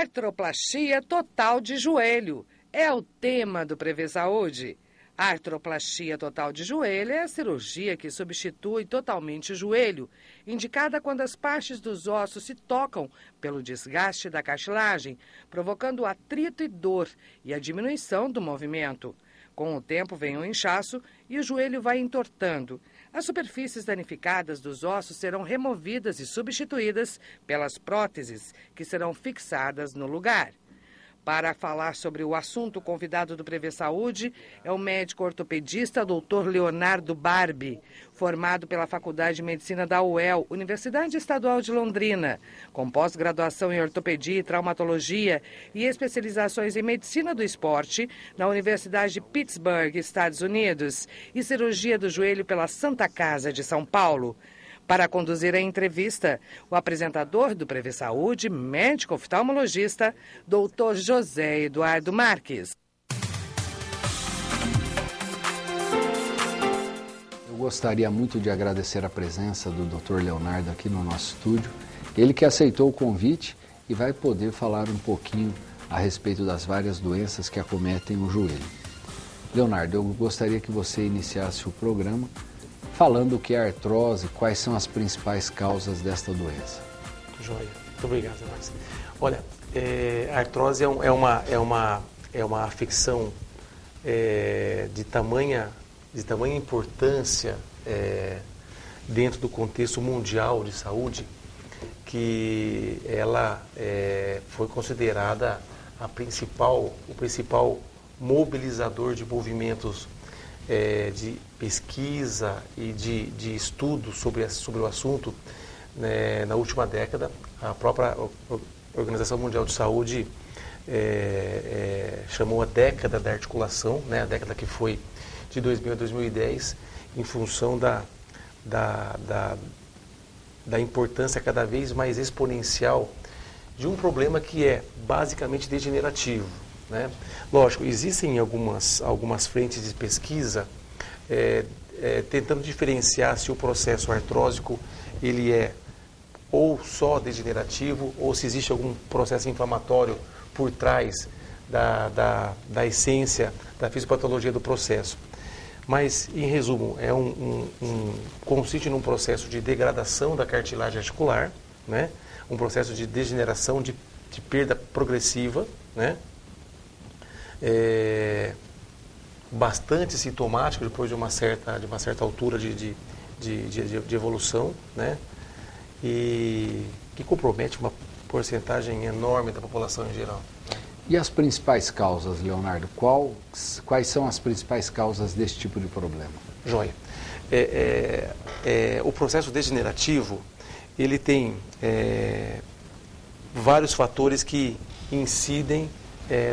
Artroplastia total de joelho é o tema do Prevê Saúde. A artroplastia total de joelho é a cirurgia que substitui totalmente o joelho, indicada quando as partes dos ossos se tocam pelo desgaste da cartilagem, provocando atrito e dor e a diminuição do movimento. Com o tempo vem o inchaço e o joelho vai entortando. As superfícies danificadas dos ossos serão removidas e substituídas pelas próteses, que serão fixadas no lugar. Para falar sobre o assunto, o convidado do Prevê Saúde é o médico ortopedista Dr. Leonardo Barbi, formado pela Faculdade de Medicina da UEL, Universidade Estadual de Londrina, com pós-graduação em ortopedia e traumatologia e especializações em medicina do esporte na Universidade de Pittsburgh, Estados Unidos, e cirurgia do joelho pela Santa Casa de São Paulo. Para conduzir a entrevista, o apresentador do Prevê Saúde, médico oftalmologista, Dr. José Eduardo Marques. Eu gostaria muito de agradecer a presença do Dr. Leonardo aqui no nosso estúdio. Ele que aceitou o convite e vai poder falar um pouquinho a respeito das várias doenças que acometem o joelho. Leonardo, eu gostaria que você iniciasse o programa falando o que é artrose, quais são as principais causas desta doença. Joia, muito obrigado, Márcio. Olha, a artrose é uma afecção de tamanha importância dentro do contexto mundial de saúde, que ela foi considerada o principal mobilizador de movimentos de pesquisa e de estudo sobre o assunto, né, na última década. A própria Organização Mundial de Saúde chamou a década da articulação, né, a década que foi de 2000 a 2010, em função da importância cada vez mais exponencial de um problema que é basicamente degenerativo. Né? Lógico, existem algumas frentes de pesquisa tentando diferenciar se o processo artrósico ele é ou só degenerativo ou se existe algum processo inflamatório por trás da essência da fisiopatologia do processo. Mas, em resumo, consiste num processo de degradação da cartilagem articular, né? Um processo de degeneração, de perda progressiva, né? Bastante sintomático depois de uma certa altura de evolução, né? E que compromete uma porcentagem enorme da população em geral. E as principais causas, Leonardo? Quais são as principais causas desse tipo de problema? Joia. O processo degenerativo, ele tem vários fatores que incidem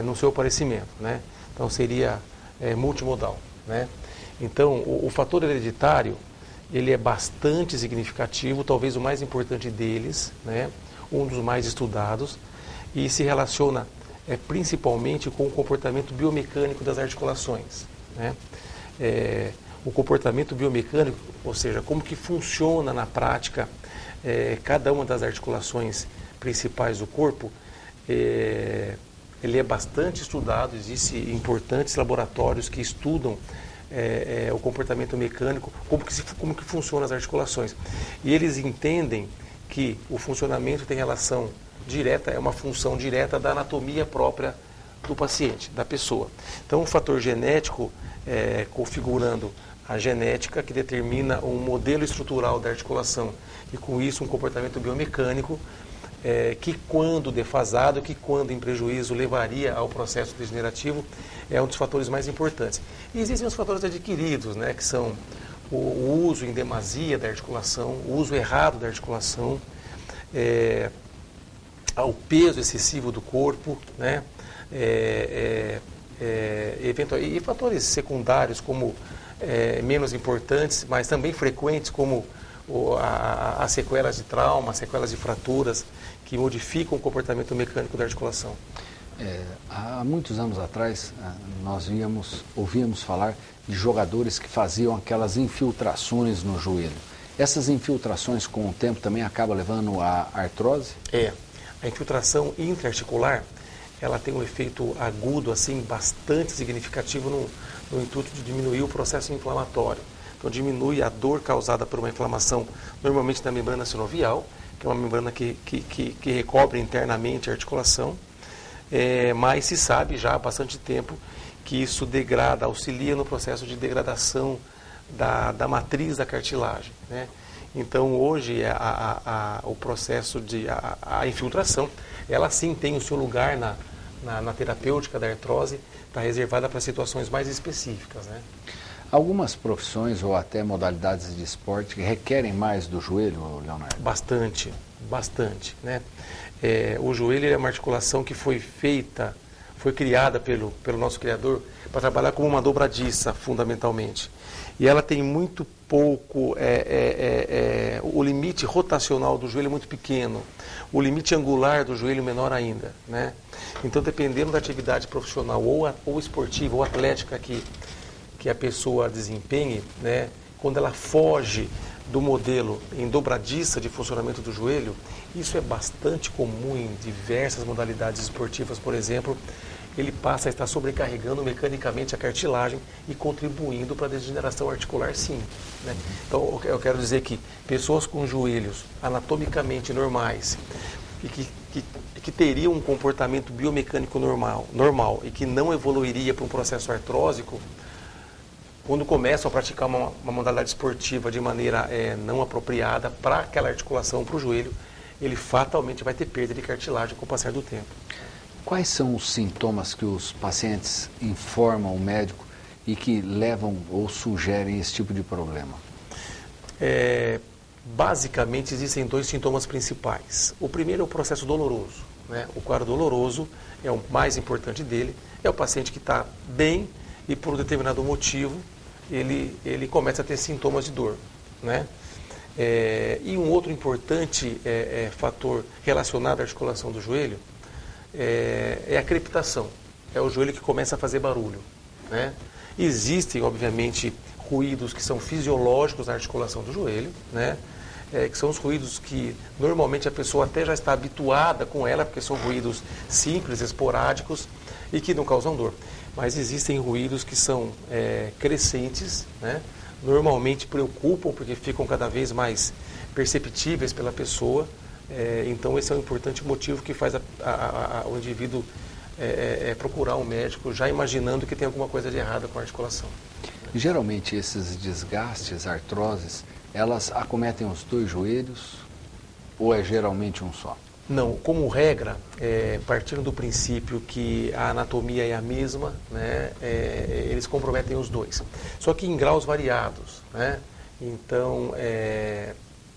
no seu aparecimento, né? Então seria multimodal, né? Então o fator hereditário ele é bastante significativo, talvez o mais importante deles, né? Um dos mais estudados, e se relaciona principalmente com o comportamento biomecânico das articulações, né? O comportamento biomecânico, ou seja, como que funciona na prática cada uma das articulações principais do corpo, ele é bastante estudado. Existem importantes laboratórios que estudam o comportamento mecânico, como que funcionam as articulações. E eles entendem que o funcionamento tem relação direta, é uma função direta da anatomia própria do paciente, da pessoa. Então, o fator genético, configurando a genética que determina um modelo estrutural da articulação e, com isso, um comportamento biomecânico que, quando defasado, que quando em prejuízo, levaria ao processo degenerativo, é um dos fatores mais importantes. E existem os fatores adquiridos, né, que são o uso em demasia da articulação, o uso errado da articulação, ao peso excessivo do corpo, né, e fatores secundários como menos importantes, mas também frequentes, como as sequelas de trauma, as sequelas de fraturas, que modificam o comportamento mecânico da articulação. Há muitos anos atrás, nós ouvíamos falar de jogadores que faziam aquelas infiltrações no joelho. Essas infiltrações, com o tempo, também acabam levando à artrose? A infiltração intraarticular, ela tem um efeito agudo, assim, bastante significativo no intuito de diminuir o processo inflamatório. Então, diminui a dor causada por uma inflamação, normalmente na membrana sinovial, que é uma membrana que recobre internamente a articulação, mas se sabe já há bastante tempo que isso degrada, auxilia no processo de degradação da matriz da cartilagem, né? Então, hoje, o processo a infiltração, ela sim tem o seu lugar na terapêutica da artrose, está reservada para situações mais específicas, né? Algumas profissões ou até modalidades de esporte que requerem mais do joelho, Leonardo? Bastante, né? O joelho é uma articulação que foi criada pelo nosso Criador para trabalhar como uma dobradiça, fundamentalmente. E ela tem muito pouco, o limite rotacional do joelho é muito pequeno, o limite angular do joelho menor ainda, né? Então, dependendo da atividade profissional ou esportiva ou atlética que a pessoa desempenhe, né, quando ela foge do modelo em dobradiça de funcionamento do joelho, isso é bastante comum em diversas modalidades esportivas, por exemplo, ele passa a estar sobrecarregando mecanicamente a cartilagem e contribuindo para a degeneração articular, sim, né? Então, eu quero dizer que pessoas com joelhos anatomicamente normais e que teriam um comportamento biomecânico normal e que não evoluiria para um processo artrósico, quando começam a praticar uma modalidade esportiva de maneira não apropriada para aquela articulação, para o joelho, ele fatalmente vai ter perda de cartilagem com o passar do tempo. Quais são os sintomas que os pacientes informam o médico e que levam ou sugerem esse tipo de problema? Basicamente, existem dois sintomas principais. O primeiro é o processo doloroso, né? O quadro doloroso é o mais importante dele. É o paciente que está bem e, por um determinado motivo, ele começa a ter sintomas de dor, né? E um outro importante fator relacionado à articulação do joelho é a crepitação. É o joelho que começa a fazer barulho, né? Existem, obviamente, ruídos que são fisiológicos na articulação do joelho, né? Que são os ruídos que normalmente a pessoa até já está habituada com ela, porque são ruídos simples, esporádicos e que não causam dor. Mas existem ruídos que são crescentes, né? Normalmente preocupam porque ficam cada vez mais perceptíveis pela pessoa. Então esse é um importante motivo que faz o indivíduo procurar um médico já imaginando que tem alguma coisa de errada com a articulação. Geralmente esses desgastes, artroses, elas acometem os dois joelhos ou é geralmente um só? Não, como regra, partindo do princípio que a anatomia é a mesma, né, eles comprometem os dois. Só que em graus variados, né? Então,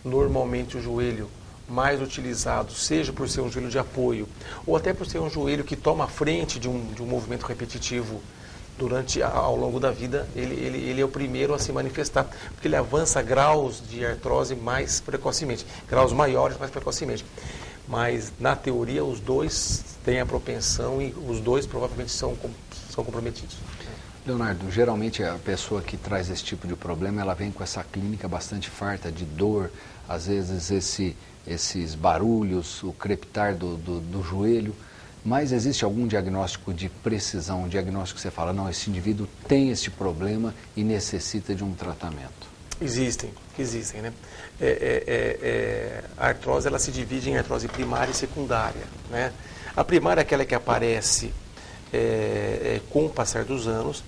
normalmente o joelho mais utilizado, seja por ser um joelho de apoio, ou até por ser um joelho que toma a frente de um movimento repetitivo ao longo da vida, ele é o primeiro a se manifestar, porque ele avança graus de artrose mais precocemente, graus maiores mais precocemente. Mas, na teoria, os dois têm a propensão e os dois provavelmente são comprometidos. Leonardo, geralmente a pessoa que traz esse tipo de problema, ela vem com essa clínica bastante farta de dor, às vezes esses barulhos, o crepitar do joelho, mas existe algum diagnóstico de precisão, um diagnóstico que você fala, não, esse indivíduo tem esse problema e necessita de um tratamento? Existem, né? A artrose, ela se divide em artrose primária e secundária, né? A primária é aquela que aparece com o passar dos anos,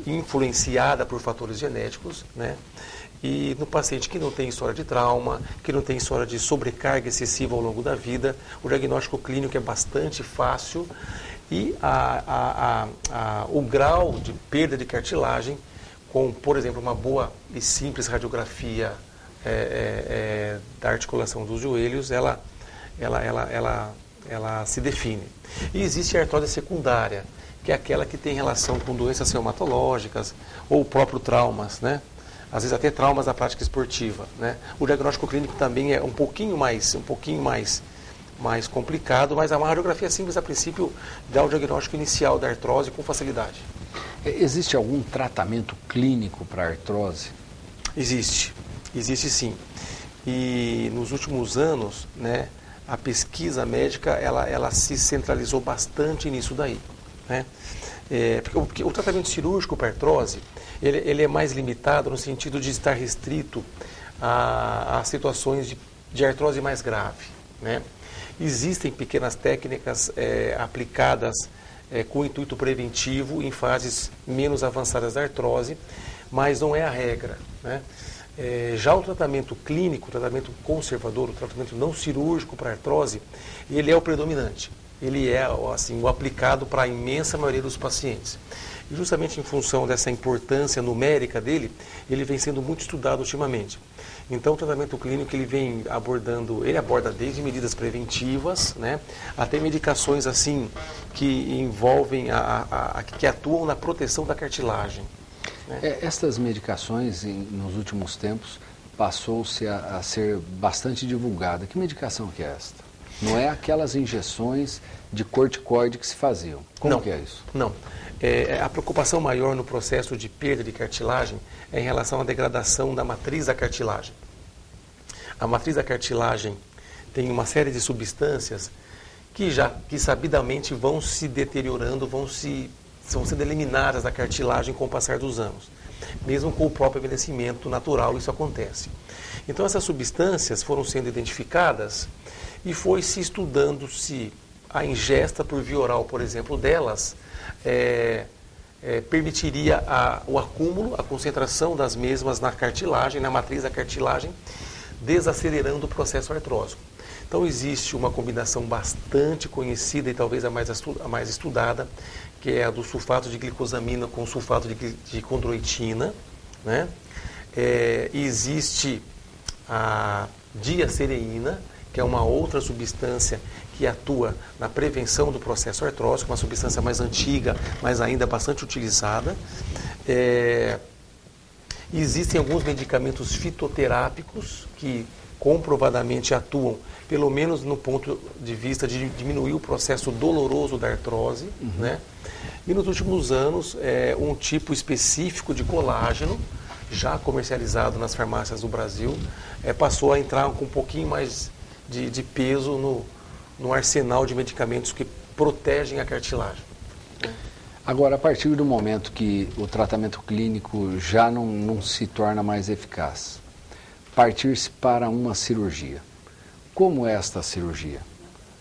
influenciada por fatores genéticos, né? E no paciente que não tem história de trauma, que não tem história de sobrecarga excessiva ao longo da vida, o diagnóstico clínico é bastante fácil e o grau de perda de cartilagem, com, por exemplo, uma boa e simples radiografia da articulação dos joelhos, ela se define. E existe a artrose secundária, que é aquela que tem relação com doenças reumatológicas ou próprio traumas, né? Às vezes até traumas da prática esportiva, né? O diagnóstico clínico também é um pouquinho mais complicado, mas a radiografia simples, a princípio, dá o diagnóstico inicial da artrose com facilidade. Existe algum tratamento clínico para a artrose? Existe sim. E nos últimos anos, né, a pesquisa médica ela se centralizou bastante nisso daí, né? Porque o tratamento cirúrgico para artrose, ele é mais limitado no sentido de estar restrito a situações de artrose mais grave, né? Existem pequenas técnicas aplicadas com intuito preventivo em fases menos avançadas da artrose, mas não é a regra, né? Já o tratamento clínico, o tratamento conservador, o tratamento não cirúrgico para artrose, ele é o predominante. Ele é assim, o aplicado para a imensa maioria dos pacientes. E justamente em função dessa importância numérica dele, ele vem sendo muito estudado ultimamente. Então o tratamento clínico ele aborda desde medidas preventivas, né, até medicações assim que envolvem, que atuam na proteção da cartilagem. Estas medicações, nos últimos tempos, passou-se a ser bastante divulgada. Que medicação que é esta? Não é aquelas injeções de corticoide que se faziam. Como que é isso? Não. A preocupação maior no processo de perda de cartilagem é em relação à degradação da matriz da cartilagem. A matriz da cartilagem tem uma série de substâncias que sabidamente vão se deteriorando, vão sendo eliminadas da cartilagem com o passar dos anos. Mesmo com o próprio envelhecimento natural, isso acontece. Então, essas substâncias foram sendo identificadas e foi se estudando se a ingesta por via oral, por exemplo, delas permitiria o acúmulo, a concentração das mesmas na cartilagem, na matriz da cartilagem, desacelerando o processo artrósico. Então, existe uma combinação bastante conhecida e talvez a mais estudada, que é a do sulfato de glicosamina com sulfato de condroitina, né? Existe a diacereína, que é uma outra substância que atua na prevenção do processo artrósico, uma substância mais antiga, mas ainda bastante utilizada. Existem alguns medicamentos fitoterápicos que comprovadamente atuam, pelo menos no ponto de vista de diminuir o processo doloroso da artrose, né? E nos últimos anos, um tipo específico de colágeno, já comercializado nas farmácias do Brasil, passou a entrar com um pouquinho mais de peso no arsenal de medicamentos que protegem a cartilagem. Agora, a partir do momento que o tratamento clínico já não se torna mais eficaz, partir-se para uma cirurgia. Como é esta cirurgia?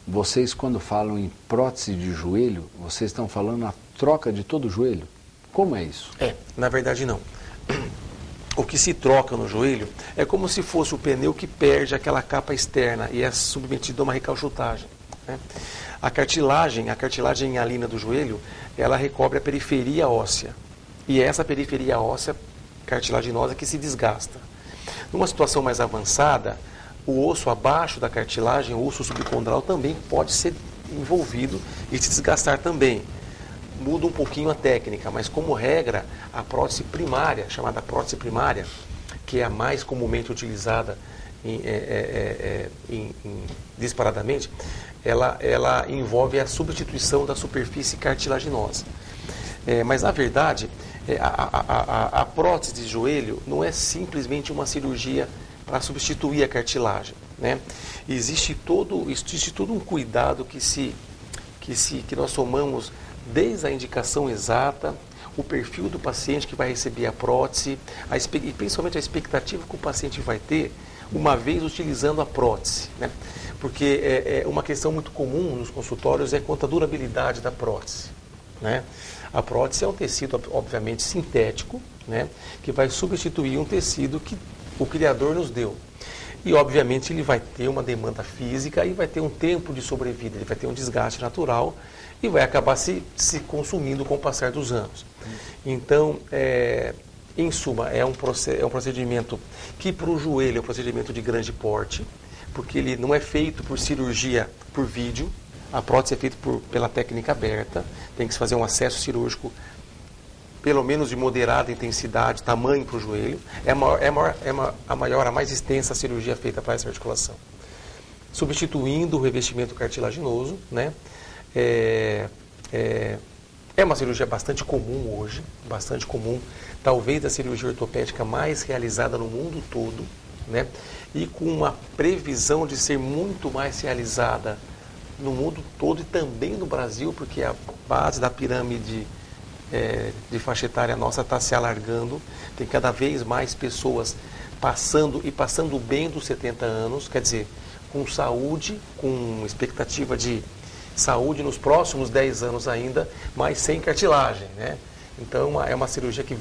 Vocês, quando falam em prótese de joelho, vocês estão falando na troca de todo o joelho? Como é isso? Na verdade não. O que se troca no joelho é como se fosse o pneu que perde aquela capa externa e é submetido a uma recalchutagem, né? A cartilagem hialina do joelho, ela recobre a periferia óssea. E é essa periferia óssea cartilaginosa que se desgasta. Numa situação mais avançada, o osso abaixo da cartilagem, o osso subcondral, também pode ser envolvido e se desgastar também. Muda um pouquinho a técnica, mas como regra, a prótese primária, chamada prótese primária, que é a mais comumente utilizada disparadamente, ela envolve a substituição da superfície cartilaginosa. Mas, na verdade, a prótese de joelho não é simplesmente uma cirurgia para substituir a cartilagem, né? Existe todo um cuidado que nós tomamos desde a indicação exata, o perfil do paciente que vai receber a prótese, e principalmente a expectativa que o paciente vai ter uma vez utilizando a prótese, né? Porque uma questão muito comum nos consultórios é quanto à durabilidade da prótese, né? A prótese é um tecido, obviamente, sintético, né, que vai substituir um tecido que o Criador nos deu. E, obviamente, ele vai ter uma demanda física e vai ter um tempo de sobrevida, ele vai ter um desgaste natural e vai acabar se consumindo com o passar dos anos. Então, em suma, é um procedimento que para o joelho é um procedimento de grande porte, porque ele não é feito por cirurgia por vídeo. A prótese é feita pela técnica aberta, tem que se fazer um acesso cirúrgico, pelo menos de moderada intensidade, tamanho para o joelho. A mais extensa cirurgia feita para essa articulação. Substituindo o revestimento cartilaginoso, né? É uma cirurgia bastante comum hoje, bastante comum, talvez a cirurgia ortopédica mais realizada no mundo todo, né? E com uma previsão de ser muito mais realizada no mundo todo e também no Brasil, porque a base da pirâmide de faixa etária nossa está se alargando, tem cada vez mais pessoas passando bem dos 70 anos, quer dizer, com saúde, com expectativa de saúde nos próximos 10 anos ainda, mas sem cartilagem, né? Então é uma cirurgia que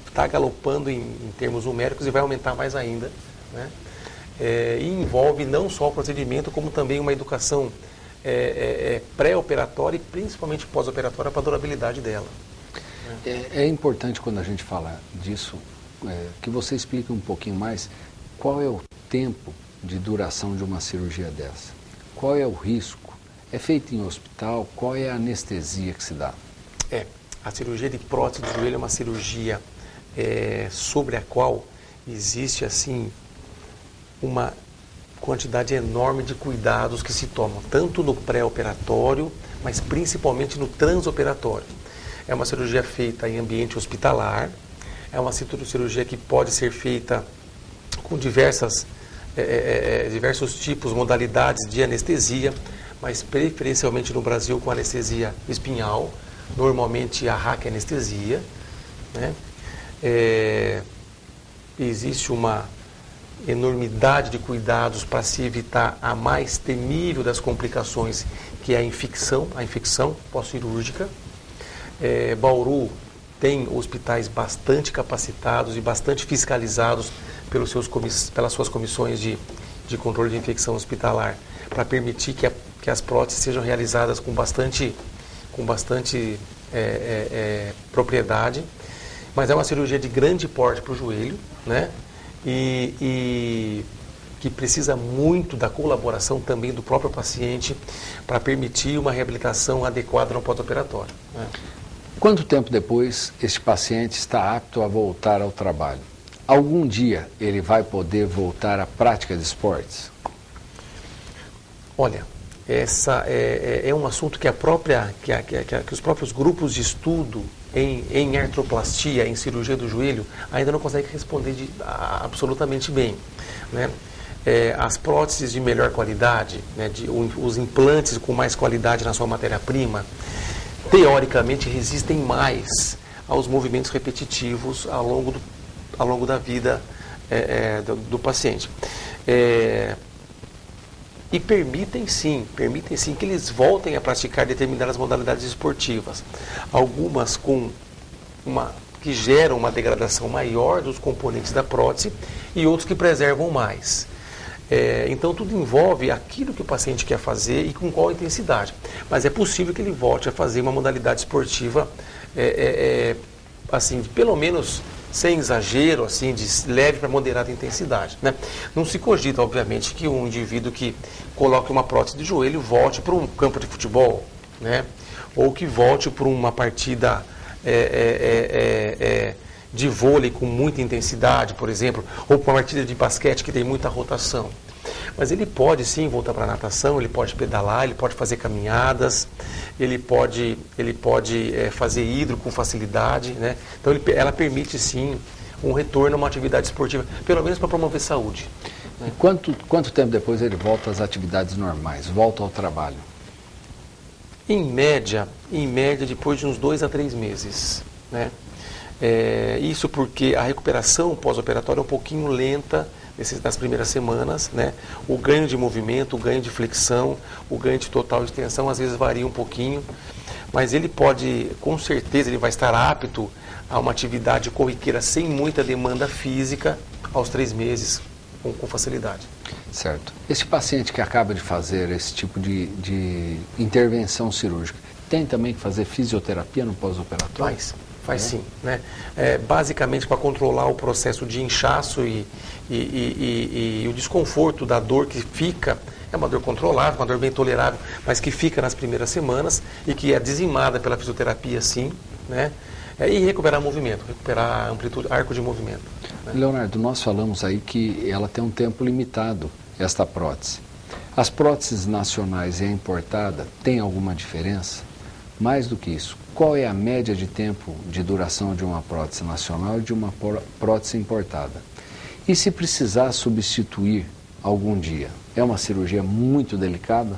está galopando em termos numéricos e vai aumentar mais ainda, né? E envolve não só o procedimento, como também uma educação pré-operatória e principalmente pós-operatória para a durabilidade dela. É importante quando a gente fala disso, que você explique um pouquinho mais qual é o tempo de duração de uma cirurgia dessa. Qual é o risco? É feito em hospital? Qual é a anestesia que se dá? A cirurgia de prótese de joelho é uma cirurgia sobre a qual existe assim uma quantidade enorme de cuidados que se tomam, tanto no pré-operatório, mas principalmente no transoperatório. É uma cirurgia feita em ambiente hospitalar, é uma cirurgia que pode ser feita com diversos tipos, modalidades de anestesia, mas preferencialmente no Brasil com anestesia espinhal, normalmente a raquianestesia, né? Existe uma enormidade de cuidados para se evitar a mais temível das complicações, que é a infecção pós-cirúrgica. Bauru tem hospitais bastante capacitados e bastante fiscalizados pelas suas comissões de controle de infecção hospitalar, para permitir que as próteses sejam realizadas com bastante propriedade. Mas é uma cirurgia de grande porte para o joelho, né? E que precisa muito da colaboração também do próprio paciente para permitir uma reabilitação adequada no pós-operatório, né? Quanto tempo depois este paciente está apto a voltar ao trabalho? Algum dia ele vai poder voltar à prática de esportes? Olha, essa é um assunto que os próprios grupos de estudo em artroplastia, em cirurgia do joelho, ainda não conseguem responder absolutamente bem, né? As próteses de melhor qualidade, né, os implantes com mais qualidade na sua matéria-prima, teoricamente resistem mais aos movimentos repetitivos ao longo da vida do paciente. E permitem sim que eles voltem a praticar determinadas modalidades esportivas. Algumas que geram uma degradação maior dos componentes da prótese e outros que preservam mais. Então tudo envolve aquilo que o paciente quer fazer e com qual intensidade. Mas é possível que ele volte a fazer uma modalidade esportiva, assim, pelo menos sem exagero, assim, de leve para moderada intensidade, né? Não se cogita, obviamente, que um indivíduo que coloque uma prótese de joelho volte para um campo de futebol, né? Ou que volte para uma partida de vôlei com muita intensidade, por exemplo, ou para uma partida de basquete que tem muita rotação. Mas ele pode sim voltar para a natação, ele pode pedalar, ele pode fazer caminhadas, ele pode fazer hidro com facilidade, né? Então ela permite sim um retorno a uma atividade esportiva, pelo menos para promover saúde, né? E quanto tempo depois ele volta às atividades normais, volta ao trabalho? Em média, depois de uns 2 a 3 meses, né? Isso porque a recuperação pós-operatória é um pouquinho lenta nas primeiras semanas, né? O ganho de movimento, o ganho de flexão, o ganho de total extensão às vezes varia um pouquinho, mas ele pode, com certeza, ele vai estar apto a uma atividade corriqueira sem muita demanda física aos 3 meses, com facilidade. Certo. Esse paciente que acaba de fazer esse tipo de intervenção cirúrgica, tem também que fazer fisioterapia no pós-operatório? Faz sim, né? Basicamente para controlar o processo de inchaço e o desconforto da dor que fica, é uma dor controlável, uma dor bem tolerável, mas que fica nas primeiras semanas e que é dizimada pela fisioterapia sim, né? E recuperar movimento, recuperar amplitude, arco de movimento, né? Leonardo, nós falamos aí que ela tem um tempo limitado, esta prótese. As próteses nacionais e a importada têm alguma diferença? Mais do que isso, qual é a média de tempo de duração de uma prótese nacional e de uma prótese importada? E se precisar substituir algum dia? É uma cirurgia muito delicada?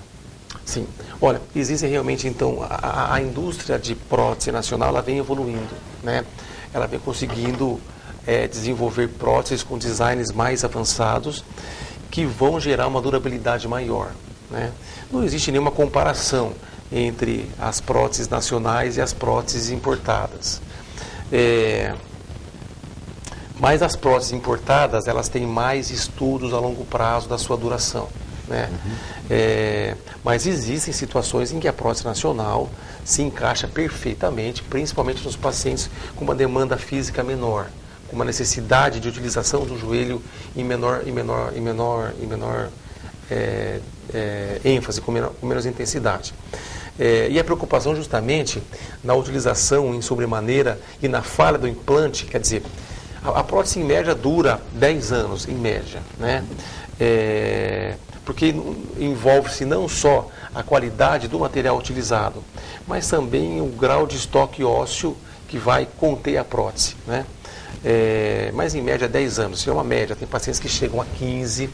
Sim. Olha, existe realmente, então, a indústria de prótese nacional, ela vem evoluindo, né? Ela vem conseguindo desenvolver próteses com designs mais avançados que vão gerar uma durabilidade maior, né? Não existe nenhuma comparação entre as próteses nacionais e as próteses importadas. Mas as próteses importadas, elas têm mais estudos a longo prazo da sua duração, né? Mas existem situações em que a prótese nacional se encaixa perfeitamente, principalmente nos pacientes com uma demanda física menor, com uma necessidade de utilização do joelho em menor ênfase, com menos intensidade. E a preocupação justamente na utilização em sobremaneira e na falha do implante, quer dizer, a prótese em média dura 10 anos, em média, né? Porque envolve-se não só a qualidade do material utilizado, mas também o grau de estoque ósseo que vai conter a prótese, né? Mas em média 10 anos, isso é uma média, tem pacientes que chegam a 15,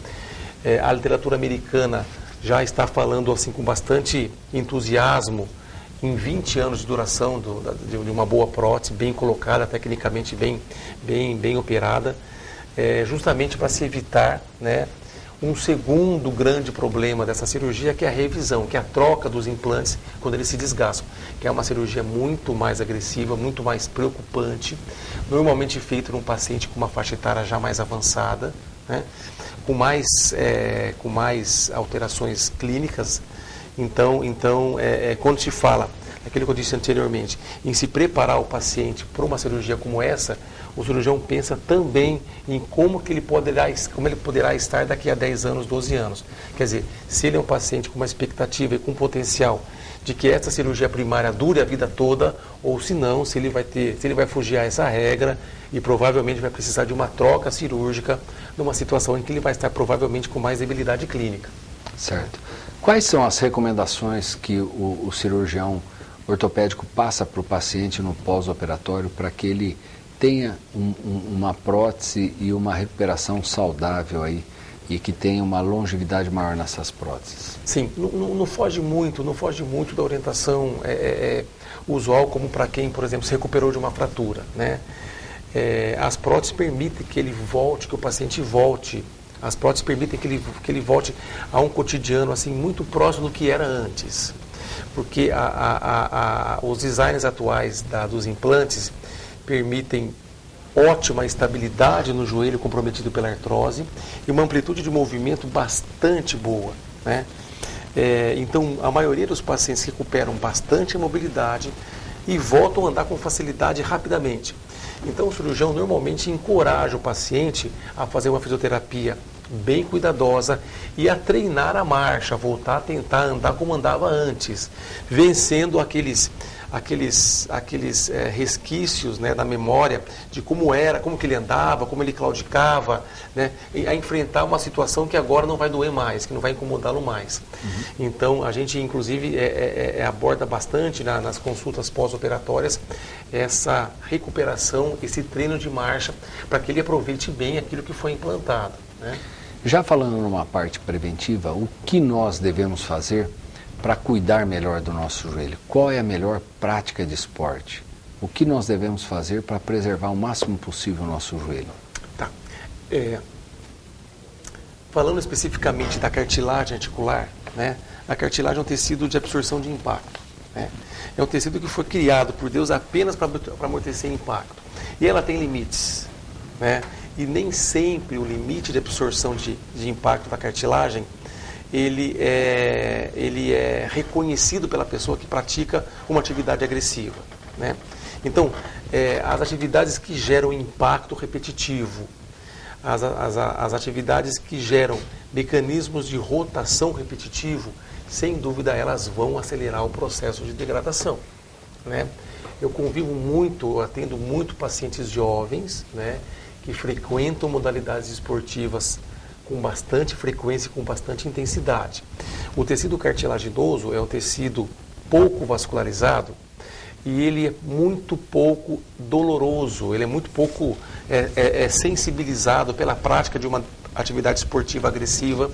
a literatura americana já está falando assim com bastante entusiasmo em 20 anos de duração de uma boa prótese, bem colocada, tecnicamente bem operada, justamente para se evitar, né, um segundo grande problema dessa cirurgia, que é a revisão, que é a troca dos implantes quando eles se desgastam, que é uma cirurgia muito mais agressiva, muito mais preocupante, normalmente feita num paciente com uma faixa etária já mais avançada, né, com mais alterações clínicas. Então, quando se fala, aquilo que eu disse anteriormente, em se preparar o paciente para uma cirurgia como essa, o cirurgião pensa também em como ele poderá estar daqui a 10 anos, 12 anos. Quer dizer, se ele é um paciente com uma expectativa e com potencial de que essa cirurgia primária dure a vida toda, ou se não, se ele vai fugir a essa regra e provavelmente vai precisar de uma troca cirúrgica numa situação em que ele vai estar provavelmente com mais debilidade clínica. Certo. Quais são as recomendações que o cirurgião ortopédico passa para o paciente no pós-operatório para que ele tenha uma prótese e uma recuperação saudável aí e que tenha uma longevidade maior nessas próteses? Sim, não foge muito da orientação usual, como para quem, por exemplo, se recuperou de uma fratura, né? As próteses permitem que ele volte, que o paciente volte. As próteses permitem que ele volte a um cotidiano assim muito próximo do que era antes. Porque os designs atuais dos implantes permitem ótima estabilidade no joelho comprometido pela artrose e uma amplitude de movimento bastante boa, né? Então, a maioria dos pacientes recuperam bastante a mobilidade e voltam a andar com facilidade rapidamente. Então, o cirurgião normalmente encoraja o paciente a fazer uma fisioterapia bem cuidadosa e a treinar a marcha, a voltar a tentar andar como andava antes, vencendo aqueles resquícios, né, da memória de como era, como que ele andava, como ele claudicava, né, a enfrentar uma situação que agora não vai doer mais, que não vai incomodá-lo mais. Uhum. Então, a gente, inclusive, aborda bastante nas consultas pós-operatórias essa recuperação, esse treino de marcha, para que ele aproveite bem aquilo que foi implantado, né? Já falando numa parte preventiva, o que nós devemos fazer para cuidar melhor do nosso joelho? Qual é a melhor prática de esporte? O que nós devemos fazer para preservar o máximo possível o nosso joelho? Tá. Falando especificamente da cartilagem articular, né? A cartilagem é um tecido de absorção de impacto, né? É um tecido que foi criado por Deus apenas para amortecer impacto. E ela tem limites, né? E nem sempre o limite de absorção de impacto da cartilagem ele é reconhecido pela pessoa que pratica uma atividade agressiva, né? Então, as atividades que geram impacto repetitivo, as atividades que geram mecanismos de rotação repetitivo, sem dúvida elas vão acelerar o processo de degradação, né? Eu convivo muito, eu atendo muito pacientes jovens, né, que frequentam modalidades esportivas com bastante frequência e com bastante intensidade. O tecido cartilaginoso é um tecido pouco vascularizado e ele é muito pouco doloroso, ele é muito pouco sensibilizado pela prática de uma atividade esportiva agressiva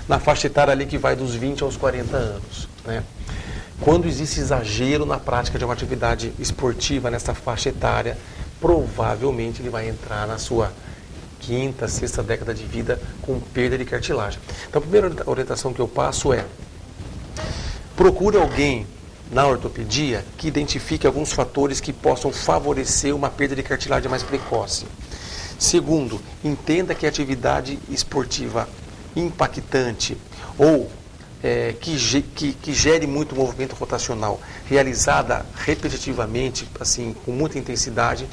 na faixa etária ali que vai dos 20 aos 40 anos, né? Quando existe exagero na prática de uma atividade esportiva nessa faixa etária, provavelmente ele vai entrar na sua quinta, sexta década de vida com perda de cartilagem. Então a primeira orientação que eu passo é: procure alguém na ortopedia que identifique alguns fatores que possam favorecer uma perda de cartilagem mais precoce. Segundo, entenda que a atividade esportiva impactante ou que gere muito movimento rotacional, realizada repetitivamente, assim, com muita intensidade,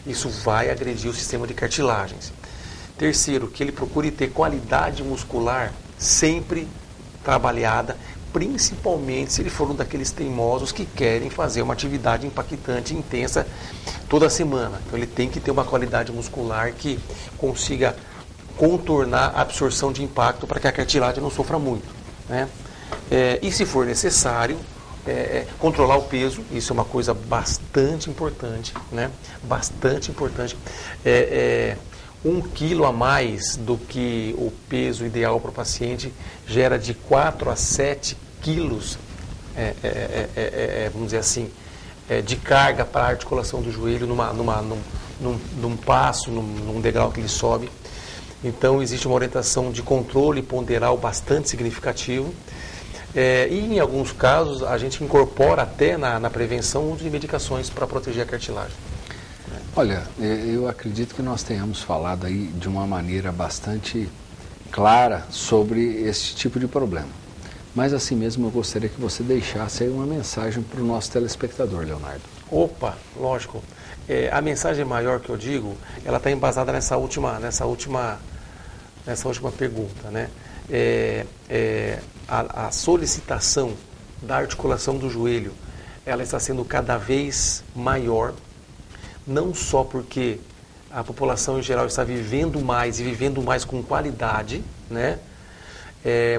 isso vai agredir o sistema de cartilagens. Terceiro, que ele procure ter qualidade muscular sempre trabalhada, principalmente se ele for um daqueles teimosos que querem fazer uma atividade impactante, intensa, toda semana. Então ele tem que ter uma qualidade muscular que consiga contornar a absorção de impacto para que a cartilagem não sofra muito, né? E se for necessário, controlar o peso, isso é uma coisa bastante importante, né? Bastante importante. 1 quilo a mais do que o peso ideal para o paciente gera de 4 a 7 quilos, vamos dizer assim, de carga para a articulação do joelho num passo, num degrau que ele sobe. Então existe uma orientação de controle ponderal bastante significativo. E em alguns casos a gente incorpora até na prevenção o uso de medicações para proteger a cartilagem. Olha, eu acredito que nós tenhamos falado aí de uma maneira bastante clara sobre esse tipo de problema. Mas assim mesmo eu gostaria que você deixasse aí uma mensagem para o nosso telespectador, Leonardo. Opa, lógico. A mensagem maior que eu digo, ela está embasada nessa última pergunta, né? A solicitação da articulação do joelho, ela está sendo cada vez maior, não só porque a população em geral está vivendo mais e vivendo mais com qualidade, né?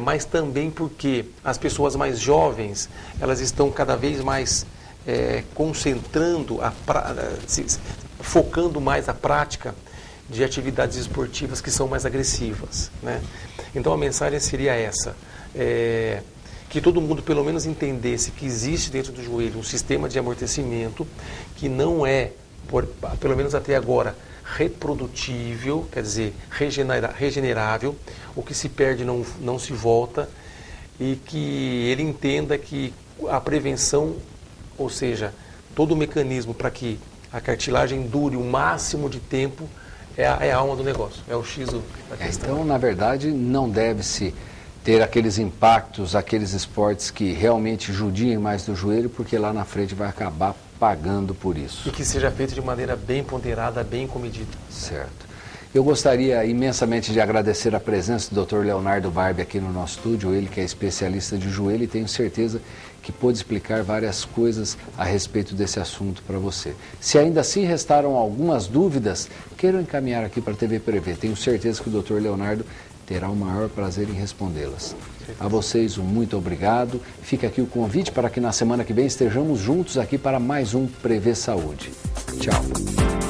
Mas também porque as pessoas mais jovens, elas estão cada vez mais concentrando, focando mais a prática de atividades esportivas que são mais agressivas, né? Então a mensagem seria essa: que todo mundo pelo menos entendesse que existe dentro do joelho um sistema de amortecimento que não é, pelo menos até agora, reprodutível, quer dizer, regenerável. O que se perde não se volta, e que ele entenda que a prevenção, ou seja, todo o mecanismo para que a cartilagem dure o máximo de tempo, é a alma do negócio, é o X da questão. Então, na verdade, não deve-se ter aqueles impactos, aqueles esportes que realmente judiem mais do joelho, porque lá na frente vai acabar pagando por isso. E que seja feito de maneira bem ponderada, bem comedida. Certo. Eu gostaria imensamente de agradecer a presença do Dr. Leonardo Barbi aqui no nosso estúdio, ele que é especialista de joelho, e tenho certeza que pôde explicar várias coisas a respeito desse assunto para você. Se ainda assim restaram algumas dúvidas, queiram encaminhar aqui para a TV Prevê. Tenho certeza que o Dr. Leonardo terá o maior prazer em respondê-las. A vocês, um muito obrigado. Fica aqui o convite para que na semana que vem estejamos juntos aqui para mais um Prevê Saúde. Tchau.